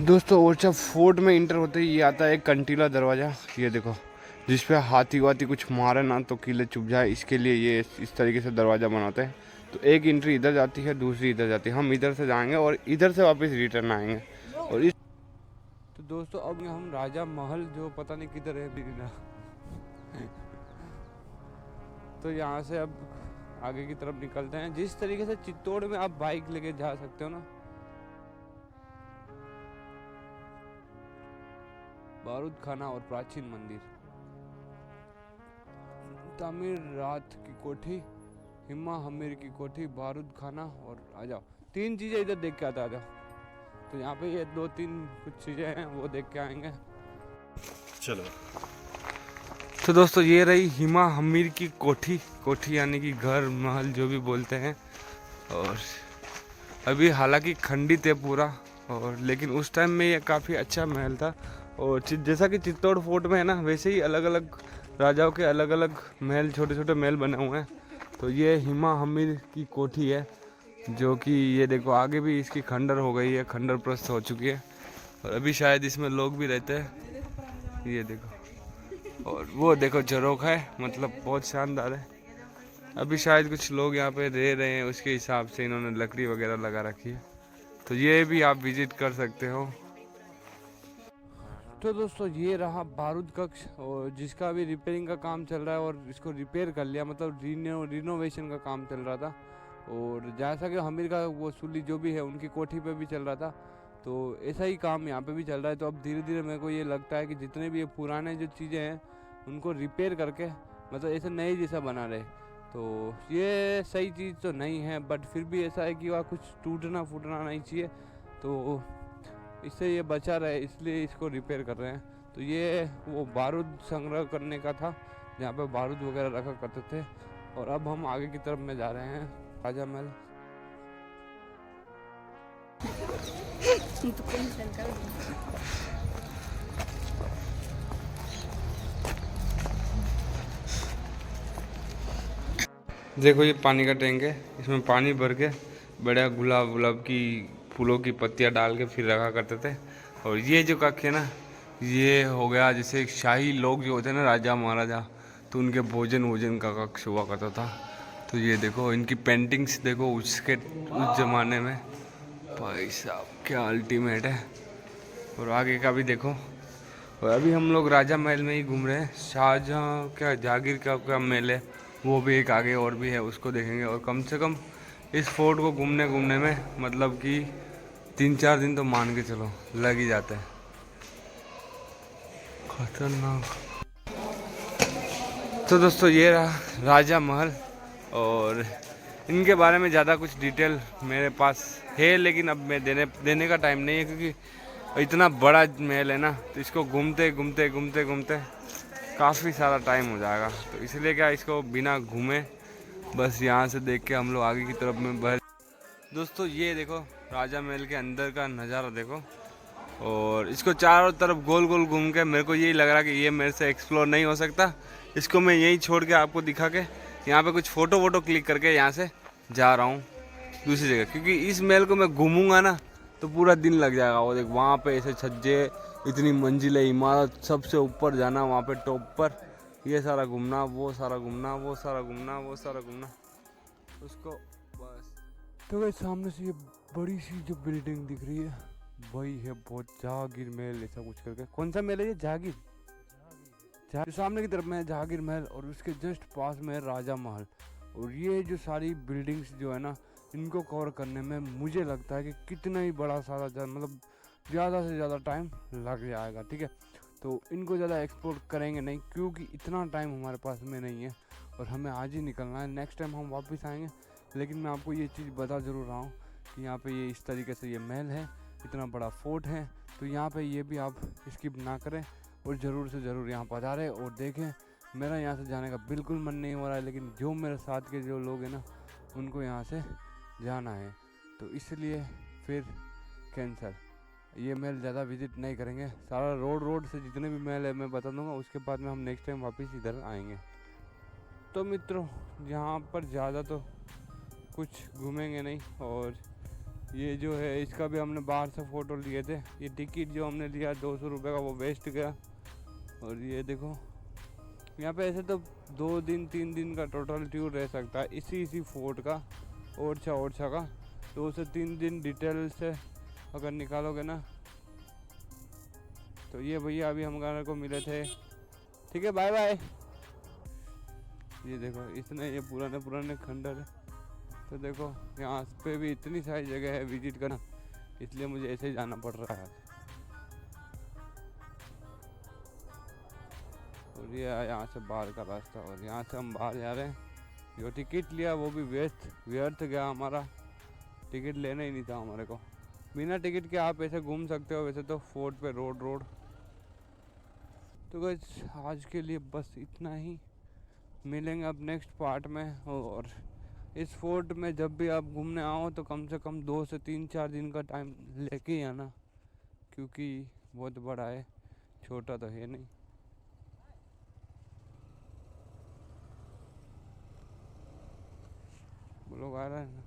दोस्तों ओरछा फोर्ट में इंटर होते ही ये आता है एक कंटीला दरवाज़ा। ये देखो, जिस पे हाथी वाथी कुछ मारे ना तो किले चुभ जाए, इसके लिए ये इस तरीके से दरवाज़ा बनाते हैं। तो एक एंट्री इधर जाती है, दूसरी इधर जाती है। हम इधर से जाएंगे और इधर से वापस रिटर्न आएंगे। और इस तो दोस्तों अब हम राजा महल, जो पता नहीं किधर है बिना तो यहाँ से अब आगे की तरफ निकलते हैं। जिस तरीके से चित्तौड़ में आप बाइक लेके जा सकते हो ना, बारूद खाना और प्राचीन मंदिर, तामीर रात की कोठी, हिमा हमीर की कोठी, बारूद खाना और आ जाओ। तीन चीज़ें इधर देख के आता आ जाओ। तो यहाँ पे ये दो तीन कुछ चीज़ें हैं वो देख के आएंगे। चलो तो दोस्तों ये रही हिमा हमीर की कोठी। कोठी यानी कि घर महल जो भी बोलते हैं। और अभी हालांकि खंडित है पूरा, और लेकिन उस टाइम में ये काफ़ी अच्छा महल था। और जैसा कि चित्तौड़ फोर्ट में है ना, वैसे ही अलग अलग राजाओं के अलग अलग महल, छोटे छोटे महल बने हुए हैं। तो ये हिमा हमीर की कोठी है, जो कि ये देखो आगे भी इसकी खंडर हो गई है, खंडर प्रस्त हो चुकी है। और अभी शायद इसमें लोग भी रहते हैं, ये देखो। और वो देखो झरोखा है, मतलब बहुत शानदार है। अभी शायद कुछ लोग यहाँ पे रह रहे हैं, उसके हिसाब से इन्होंने लकड़ी वगैरह लगा रखी है। तो ये भी आप विजिट कर सकते हो। तो दोस्तों ये रहा बारूद कक्ष, और जिसका अभी रिपेयरिंग का काम चल रहा है, और इसको रिपेयर कर लिया, मतलब रिनोवेशन का काम चल रहा था। और जैसा कि हमीर का वो सुली जो भी है उनकी कोठी पे भी चल रहा था, तो ऐसा ही काम यहाँ पे भी चल रहा है। तो अब धीरे धीरे मेरे को ये लगता है कि जितने भी ये पुराने जो चीज़ें हैं उनको रिपेयर करके, मतलब ऐसे नए जैसा बना रहे। तो ये सही चीज़ तो नहीं है, बट फिर भी ऐसा है कि वहाँ कुछ टूटना फूटना नहीं चाहिए, तो इससे ये बचा रहे, इसलिए इसको रिपेयर कर रहे हैं। तो ये वो बारूद संग्रह करने का था, जहाँ पे बारूद वगैरह रखा करते थे। और अब हम आगे की तरफ में जा रहे हैं, राजा महल। देखो ये पानी का टैंक है, इसमें पानी भर के बढ़िया गुलाब गुलाब की फूलों की पत्तियाँ डाल के फिर रखा करते थे। और ये जो कक्ष है ना, ये हो गया जैसे शाही लोग जो होते हैं ना, राजा महाराजा, तो उनके भोजन वोजन का कक्ष हुआ करता था। तो ये देखो इनकी पेंटिंग्स देखो, उसके उस ज़माने में भाई साहब क्या अल्टीमेट है। और आगे का भी देखो। और अभी हम लोग राजा महल में ही घूम रहे हैं। शाहजहाँ क्या जहांगीर का महल है, वो भी एक आगे और भी है, उसको देखेंगे। और कम से कम इस फोर्ट को घूमने घूमने में मतलब कि 3-4 दिन तो मान के चलो लग ही जाते हैं। खतरनाक। तो दोस्तों ये रहा राजा महल, और इनके बारे में ज़्यादा कुछ डिटेल मेरे पास है, लेकिन अब मैं देने का टाइम नहीं है, क्योंकि इतना बड़ा महल है ना, तो इसको घूमते घूमते घूमते घूमते काफ़ी सारा टाइम हो जाएगा। तो इसलिए क्या, इसको बिना घूमे बस यहाँ से देख के हम लोग आगे की तरफ में बढ़। दोस्तों ये देखो राजा महल के अंदर का नज़ारा देखो, और इसको चारों तरफ गोल गोल घूम के मेरे को यही लग रहा है कि ये मेरे से एक्सप्लोर नहीं हो सकता। इसको मैं यहीं छोड़ के आपको दिखा के यहाँ पे कुछ फ़ोटो वोटो क्लिक करके यहाँ से जा रहा हूँ दूसरी जगह, क्योंकि इस महल को मैं घूमूंगा ना तो पूरा दिन लग जाएगा। और देख वहाँ पे ऐसे छज्जे, इतनी मंजिलें, इमारत, सबसे ऊपर जाना, वहाँ पे टॉप पर, ये सारा घूमना, वो सारा घूमना, वो सारा घूमना, वो सारा घूमना, उसको बस। तो भाई सामने से ये बड़ी सी जो बिल्डिंग दिख रही है वही है बहुत जहांगीर महल ऐसा कुछ करके। कौन सा महल है ये? जहांगीर। जो सामने की तरफ में है जहांगीर महल, और उसके जस्ट पास में है राजा महल। और ये जो सारी बिल्डिंग्स जो है ना, इनको कवर करने में मुझे लगता है कि कितना ही बड़ा सारा मतलब ज़्यादा से ज़्यादा टाइम लग जाएगा। ठीक है, तो इनको ज़्यादा एक्सप्लोर करेंगे नहीं, क्योंकि इतना टाइम हमारे पास में नहीं है, और हमें आज ही निकलना है। नेक्स्ट टाइम हम वापस आएंगे। लेकिन मैं आपको ये चीज़ बता ज़रूर रहा हूँ कि यहाँ पे ये इस तरीके से ये महल है, इतना बड़ा फोर्ट है। तो यहाँ पे ये भी आप स्किप ना करें, और ज़रूर से ज़रूर यहाँ पधारें और देखें। मेरा यहाँ से जाने का बिल्कुल मन नहीं हो रहा है, लेकिन जो मेरे साथ के जो लोग हैं ना, उनको यहाँ से जाना है, तो इसलिए फिर कैंसल। ये महल ज़्यादा विजिट नहीं करेंगे, सारा रोड से जितने भी महल है मैं बता दूंगा, उसके बाद में हम नेक्स्ट टाइम वापस इधर आएंगे। तो मित्रों यहाँ पर ज़्यादा तो कुछ घूमेंगे नहीं, और ये जो है इसका भी हमने बाहर से फ़ोटो लिए थे। ये टिकट जो हमने लिया 200 रुपये का वो वेस्ट गया। और ये देखो यहाँ पे ऐसे तो 2 दिन 3 दिन का टोटल टूर रह सकता है इसी फोर्ट का, ओरछा का। 2 से 3 दिन डिटेल से अगर निकालोगे ना। तो ये भैया अभी हमारे को मिले थे, ठीक है बाय बाय। ये देखो इतने ये पुराने खंडर है। तो देखो यहाँ पे भी इतनी सारी जगह है विजिट करना, इसलिए मुझे ऐसे ही जाना पड़ रहा है। और ये यहाँ से बाहर का रास्ता, और यहाँ से हम बाहर जा रहे हैं। जो टिकट लिया वो भी व्यर्थ गया हमारा। टिकट लेना ही नहीं था हमारे को। बिना टिकट के आप ऐसे घूम सकते हो, वैसे तो फोर्ट पे रोड। तो गाइस आज के लिए बस इतना ही। मिलेंगे अब नेक्स्ट पार्ट में। और इस फोर्ट में जब भी आप घूमने आओ तो कम से कम 2 से 3-4 दिन का टाइम लेके ही आना, क्योंकि बहुत बड़ा है, छोटा तो है नहीं। लोग आ रहे हैं।